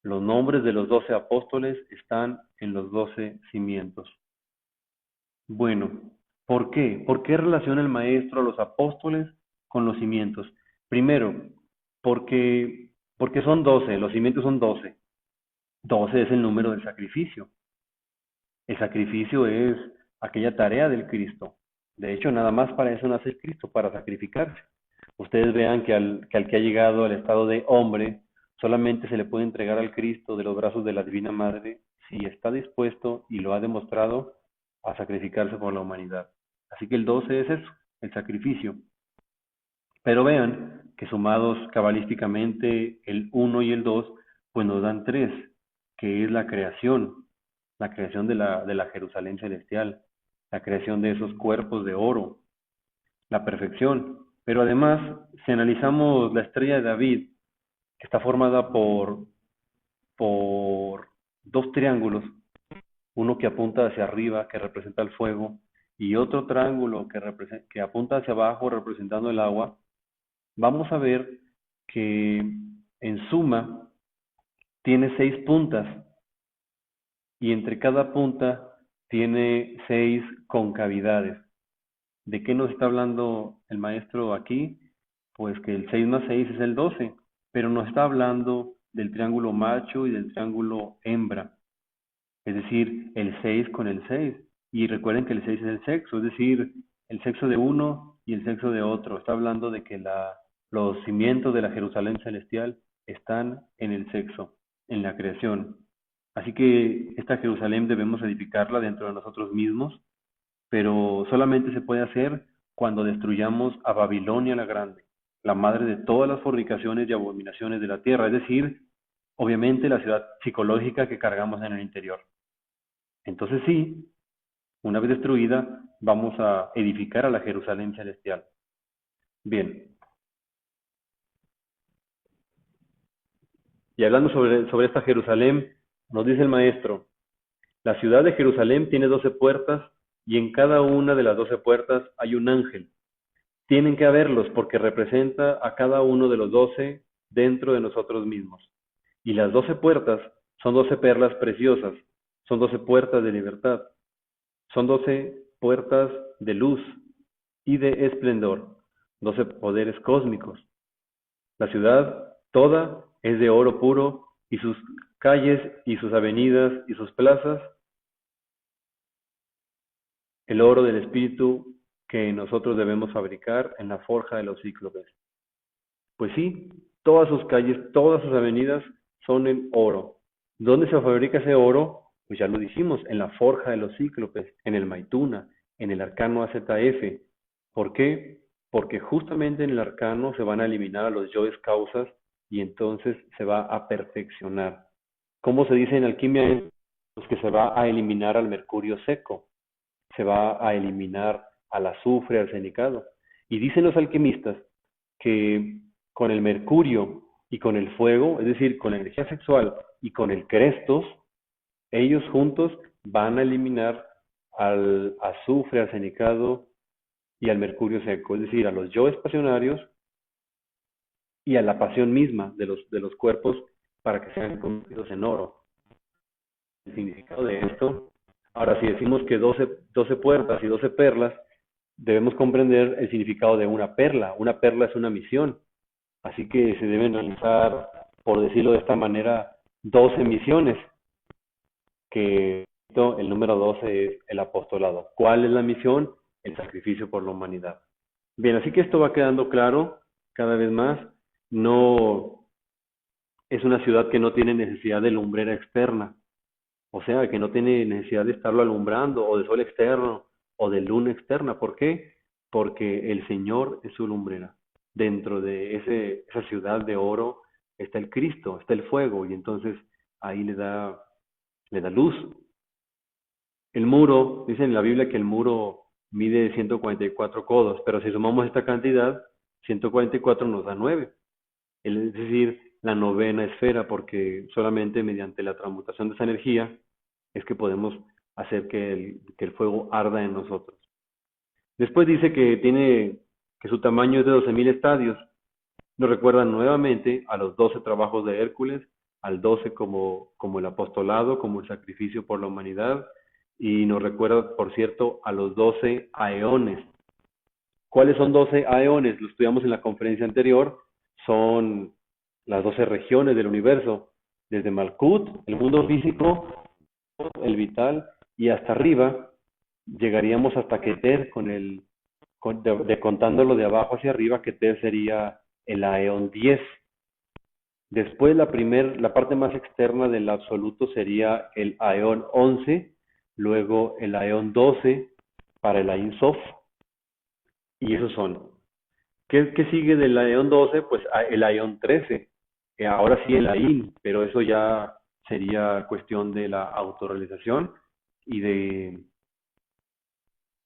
Los nombres de los 12 apóstoles están en los 12 cimientos. Bueno, ¿por qué? ¿Por qué relaciona el maestro a los apóstoles con los cimientos? Primero, porque son 12, los cimientos son 12. 12 es el número del sacrificio. El sacrificio es aquella tarea del Cristo. De hecho, nada más para eso nace el Cristo, para sacrificarse. Ustedes vean que al que ha llegado al estado de hombre, solamente se le puede entregar al Cristo de los brazos de la Divina Madre si está dispuesto y lo ha demostrado a sacrificarse por la humanidad. Así que el 12 es eso, el sacrificio. Pero vean que sumados cabalísticamente el uno y el 2, pues nos dan 3, que es la creación de la Jerusalén celestial, la creación de esos cuerpos de oro, la perfección. Pero además, si analizamos la estrella de David, que está formada por dos triángulos, uno que apunta hacia arriba, que representa el fuego, y otro triángulo que apunta hacia abajo, representando el agua, vamos a ver que en suma tiene 6 puntas y entre cada punta tiene 6 concavidades. ¿De qué nos está hablando el maestro aquí? Pues que el 6 más 6 es el 12, pero nos está hablando del triángulo macho y del triángulo hembra, es decir, el 6 con el 6. Y recuerden que el 6 es el sexo, es decir, el sexo de uno y el sexo de otro. Está hablando de que los cimientos de la Jerusalén celestial están en el sexo, en la creación. Así que esta Jerusalén debemos edificarla dentro de nosotros mismos, pero solamente se puede hacer cuando destruyamos a Babilonia la Grande, la madre de todas las fornicaciones y abominaciones de la tierra, es decir, obviamente la ciudad psicológica que cargamos en el interior. Entonces sí, una vez destruida, vamos a edificar a la Jerusalén celestial. Bien, y hablando sobre esta Jerusalén, nos dice el maestro, la ciudad de Jerusalén tiene 12 puertas y en cada una de las 12 puertas hay un ángel. Tienen que haberlos porque representa a cada uno de los 12 dentro de nosotros mismos. Y las 12 puertas son 12 perlas preciosas, son 12 puertas de libertad, son 12 puertas de luz y de esplendor, 12 poderes cósmicos. La ciudad toda es de oro puro y sus calles y sus avenidas y sus plazas, el oro del espíritu que nosotros debemos fabricar en la forja de los cíclopes. Pues sí, todas sus calles, todas sus avenidas son en oro. ¿Dónde se fabrica ese oro? Pues ya lo dijimos, en la forja de los cíclopes, en el Maituna, en el arcano AZF. ¿Por qué? Porque justamente en el arcano se van a eliminar a los yoes causas y entonces se va a perfeccionar. ¿Cómo se dice en alquimia? Pues que se va a eliminar al mercurio seco, se va a eliminar al azufre arsenicado. Y dicen los alquimistas que con el mercurio y con el fuego, es decir, con la energía sexual y con el crestos, ellos juntos van a eliminar al azufre arsenicado y al mercurio seco, es decir, a los yoes pasionarios y a la pasión misma de los cuerpos para que sean convertidos en oro. El significado de esto, ahora si decimos que 12 puertas y 12 perlas, debemos comprender el significado de una perla. Una perla es una misión, así que se deben realizar, por decirlo de esta manera, 12 misiones, que el número 12 es el apostolado. ¿Cuál es la misión? El sacrificio por la humanidad. Bien, así que esto va quedando claro cada vez más. No es una ciudad que no tiene necesidad de lumbrera externa, o sea, que no tiene necesidad de estarlo alumbrando, o de sol externo, o de luna externa. ¿Por qué? Porque el Señor es su lumbrera. Dentro de esa ciudad de oro está el Cristo, está el fuego, y entonces ahí le da luz. El muro, dice en la Biblia que el muro mide 144 codos, pero si sumamos esta cantidad, 144 nos da 9, es decir, la novena esfera, porque solamente mediante la transmutación de esa energía es que podemos hacer que el fuego arda en nosotros. Después dice que su tamaño es de 12.000 estadios. Nos recuerda nuevamente a los 12 trabajos de Hércules, al 12 como el apostolado, como el sacrificio por la humanidad, y nos recuerda, por cierto, a los 12 aeones. ¿Cuáles son 12 aeones? Lo estudiamos en la conferencia anterior. Son las 12 regiones del universo, desde Malkut, el mundo físico, el vital, y hasta arriba llegaríamos hasta Keter contándolo de abajo hacia arriba. Keter sería el aeón 10. Después la parte más externa del absoluto sería el aeón 11, luego el aeón 12 para el Ain Sof, y esos son. ¿Qué sigue del aeón 12? Pues el aeón 13, ahora sí el Ain, pero eso ya sería cuestión de la autorrealización y de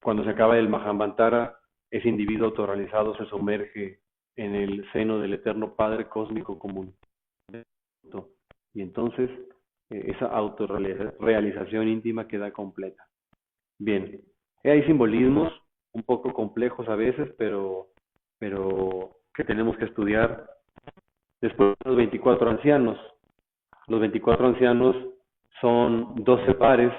cuando se acaba el Mahamantara, ese individuo autorrealizado se sumerge en el seno del eterno Padre cósmico común. Y entonces esa autorrealización íntima queda completa. Bien, hay simbolismos un poco complejos a veces, pero que tenemos que estudiar. Después los 24 ancianos. Los 24 ancianos son 12 pares,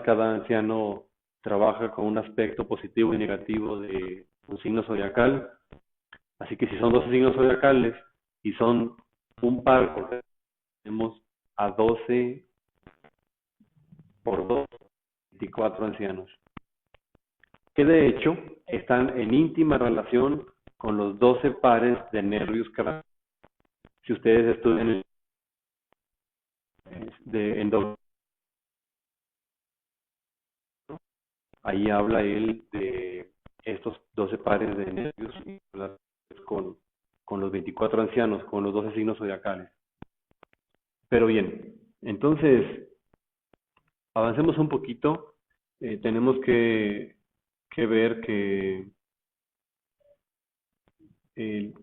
cada anciano trabaja con un aspecto positivo y negativo de un signo zodiacal. Así que si son 12 signos zodiacales y son un par, porque tenemos a 12 por 2, 24 ancianos, que de hecho están en íntima relación con los 12 pares de nervios craneales. Si ustedes estudian de endocrinología, ahí habla él de estos 12 pares de nervios con los 24 ancianos, con los 12 signos zodiacales. Pero bien, entonces avancemos un poquito. Tenemos que ver que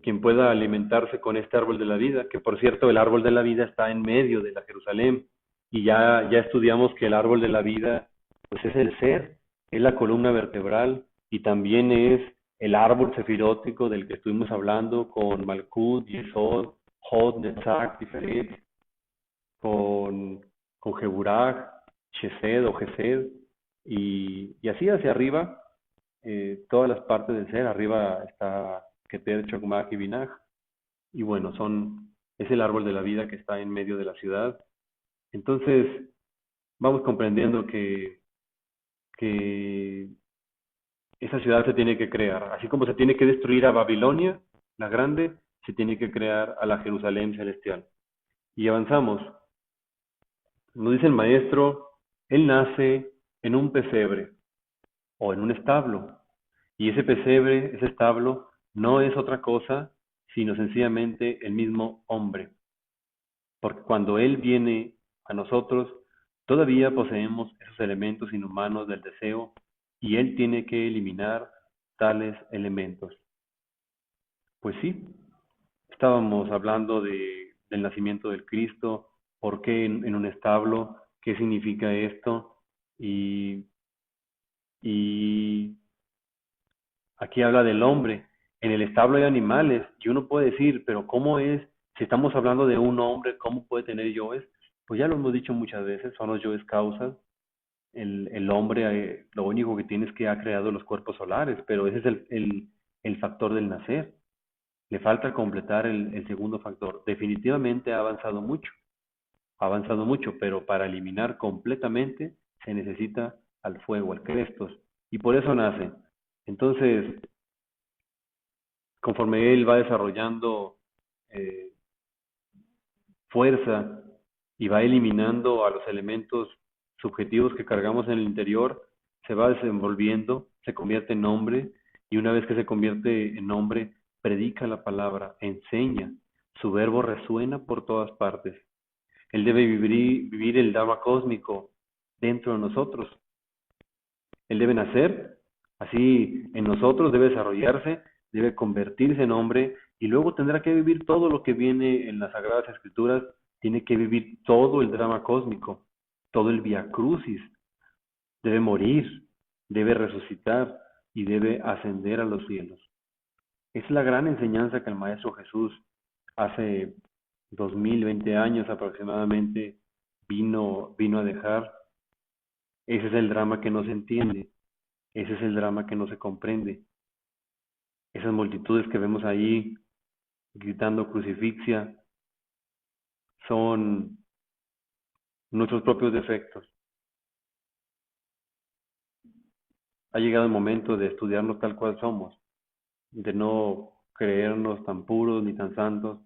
quien pueda alimentarse con este árbol de la vida, que por cierto el árbol de la vida está en medio de la Jerusalén, y ya estudiamos que el árbol de la vida pues es el ser, es la columna vertebral, y también es el árbol sefirótico del que estuvimos hablando con Malkut, Yesod, Hod, Netzach, Tiferet, con Geburah, Chesed o Gesed, y así hacia arriba, todas las partes del ser. Arriba está Keter, Chokmah y Binah, y bueno, es el árbol de la vida que está en medio de la ciudad. Entonces, vamos comprendiendo que esa ciudad se tiene que crear, así como se tiene que destruir a Babilonia, la grande, se tiene que crear a la Jerusalén celestial. Y avanzamos. Nos dice el maestro, él nace en un pesebre o en un establo. Y ese pesebre, ese establo, no es otra cosa sino sencillamente el mismo hombre. Porque cuando Él viene a nosotros, todavía poseemos esos elementos inhumanos del deseo, y Él tiene que eliminar tales elementos. Pues sí, estábamos hablando del nacimiento del Cristo, por qué en un establo, qué significa esto, y Aquí habla del hombre. En el establo hay animales y uno puede decir, pero ¿cómo es? Si estamos hablando de un hombre, ¿cómo puede tener yoes? Pues ya lo hemos dicho muchas veces, son los yoes causas. El hombre, lo único que tiene es que ha creado los cuerpos solares, pero ese es el factor del nacer. Le falta completar el segundo factor. Definitivamente ha avanzado mucho, pero para eliminar completamente se necesita al fuego, al Crestos, y por eso nace. Entonces, conforme él va desarrollando eh, fuerza y va eliminando a los elementos subjetivos que cargamos en el interior, se va desenvolviendo, se convierte en hombre y una vez que se convierte en hombre, predica la palabra, enseña, su verbo resuena por todas partes. Él debe vivir el Dharma cósmico dentro de nosotros. Él debe nacer, así en nosotros debe desarrollarse, debe convertirse en hombre y luego tendrá que vivir todo lo que viene en las Sagradas Escrituras, tiene que vivir todo el drama cósmico, todo el vía crucis, debe morir, debe resucitar y debe ascender a los cielos. Es la gran enseñanza que el Maestro Jesús hace 2020 años aproximadamente vino a dejar. Ese es el drama que no se entiende, ese es el drama que no se comprende. Esas multitudes que vemos ahí gritando crucifixia son nuestros propios defectos. Ha llegado el momento de estudiarnos tal cual somos, de no creernos tan puros ni tan santos,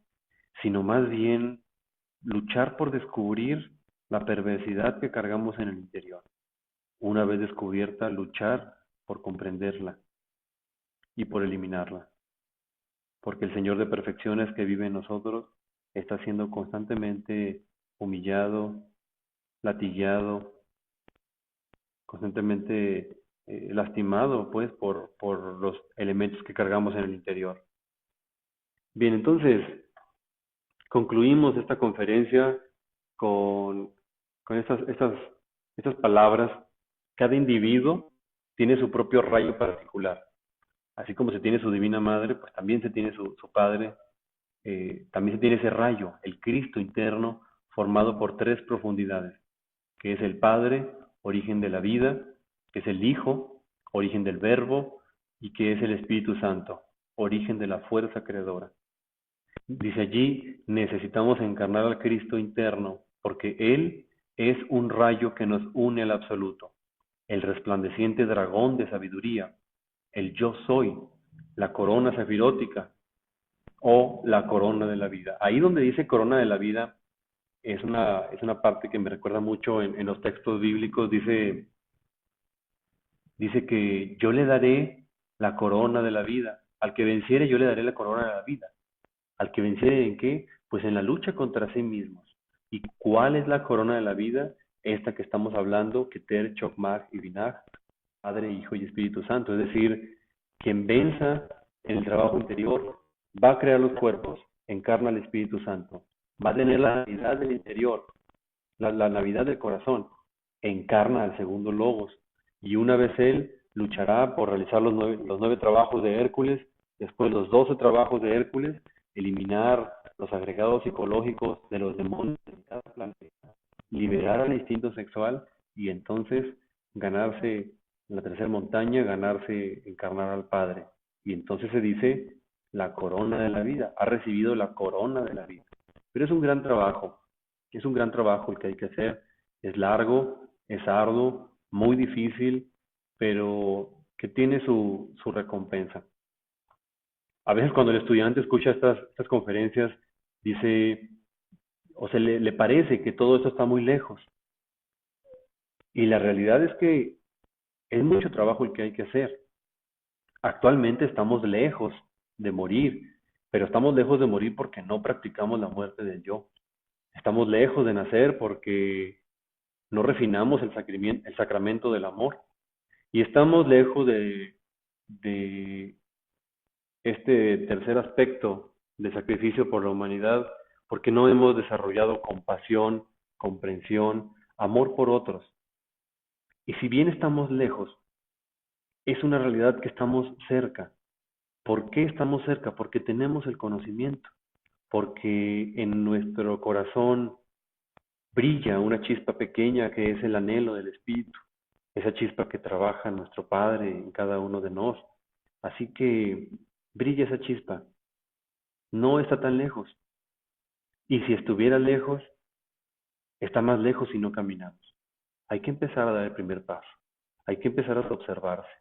sino más bien luchar por descubrir la perversidad que cargamos en el interior. Una vez descubierta, luchar por comprenderla y por eliminarla. Porque el Señor de perfecciones que vive en nosotros está siendo constantemente humillado, latillado, constantemente lastimado, pues, por los elementos que cargamos en el interior. Bien, entonces, concluimos esta conferencia con, con estas palabras. Cada individuo tiene su propio rayo particular. Así como se tiene su divina madre, pues también se tiene su padre, también se tiene ese rayo, el Cristo interno, formado por tres profundidades, que es el Padre, origen de la vida, que es el Hijo, origen del Verbo, y que es el Espíritu Santo, origen de la fuerza creadora. Dice allí, necesitamos encarnar al Cristo interno, porque Él es un rayo que nos une al absoluto, el resplandeciente dragón de sabiduría, el yo soy, la corona safirótica o la corona de la vida. Ahí donde dice corona de la vida es una parte que me recuerda mucho en los textos bíblicos, dice que yo le daré la corona de la vida, al que venciere yo le daré la corona de la vida. ¿Al que venciere en qué? Pues en la lucha contra sí mismos. ¿Y cuál es la corona de la vida? Esta que estamos hablando, Keter, Chokmah y Binah, Padre, Hijo y Espíritu Santo. Es decir, quien venza en el trabajo interior va a crear los cuerpos, encarna al Espíritu Santo, va a tener la Navidad del interior, la Navidad del corazón, encarna al segundo Logos. Y una vez él luchará por realizar los nueve trabajos de Hércules, después los 12 trabajos de Hércules, eliminar los agregados psicológicos de los demonios de cada planeta, liberar al instinto sexual y entonces ganarse la tercera montaña, ganarse, encarnar al Padre. Y entonces se dice la corona de la vida, ha recibido la corona de la vida. Pero es un gran trabajo el que hay que hacer, es largo, es arduo, muy difícil, pero que tiene su recompensa. A veces cuando el estudiante escucha estas conferencias, dice, o se le parece que todo esto está muy lejos. Y la realidad es que es mucho trabajo el que hay que hacer. Actualmente estamos lejos de morir, pero estamos lejos de morir porque no practicamos la muerte del yo. Estamos lejos de nacer porque no refinamos el sacramento del amor. Y estamos lejos de este tercer aspecto de sacrificio por la humanidad porque no hemos desarrollado compasión, comprensión, amor por otros. Y si bien estamos lejos, es una realidad que estamos cerca. ¿Por qué estamos cerca? Porque tenemos el conocimiento, porque en nuestro corazón brilla una chispa pequeña que es el anhelo del Espíritu, esa chispa que trabaja nuestro Padre en cada uno de nosotros. Así que brilla esa chispa, no está tan lejos. Y si estuviera lejos, está más lejos si no caminamos. Hay que empezar a dar el primer paso, hay que empezar a observarse,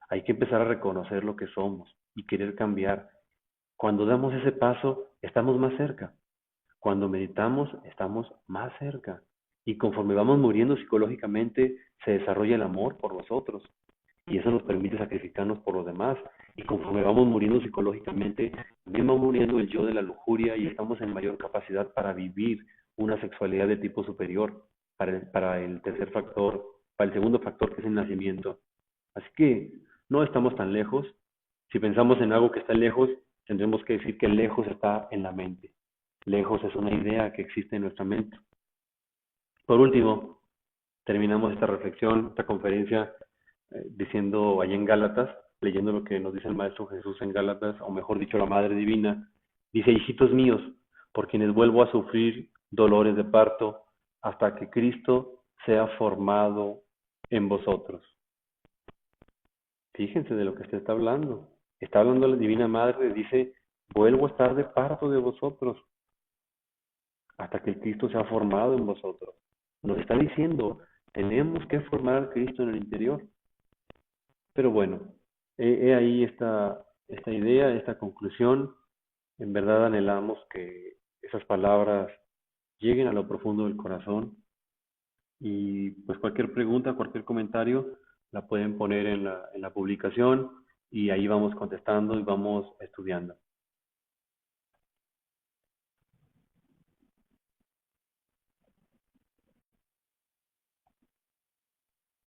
hay que empezar a reconocer lo que somos y querer cambiar. Cuando damos ese paso, estamos más cerca. Cuando meditamos, estamos más cerca. Y conforme vamos muriendo psicológicamente, se desarrolla el amor por nosotros. Y eso nos permite sacrificarnos por los demás. Y conforme vamos muriendo psicológicamente, también va muriendo el yo de la lujuria y estamos en mayor capacidad para vivir una sexualidad de tipo superior, para el tercer factor, para el segundo factor que es el nacimiento. Así que no estamos tan lejos. Si pensamos en algo que está lejos, tendremos que decir que lejos está en la mente. Lejos es una idea que existe en nuestra mente. Por último, terminamos esta reflexión, esta conferencia, diciendo allá en Gálatas, leyendo lo que nos dice el Maestro Jesús en Gálatas, o mejor dicho, la Madre Divina, dice: hijitos míos, por quienes vuelvo a sufrir dolores de parto, hasta que Cristo sea formado en vosotros. Fíjense de lo que se está hablando. Está hablando la Divina Madre, dice: vuelvo a estar de parto de vosotros, hasta que el Cristo sea formado en vosotros. Nos está diciendo, tenemos que formar al Cristo en el interior. Pero bueno, he ahí esta idea, esta conclusión. En verdad anhelamos que esas palabras lleguen a lo profundo del corazón y pues cualquier pregunta, cualquier comentario la pueden poner en la publicación y ahí vamos contestando y vamos estudiando.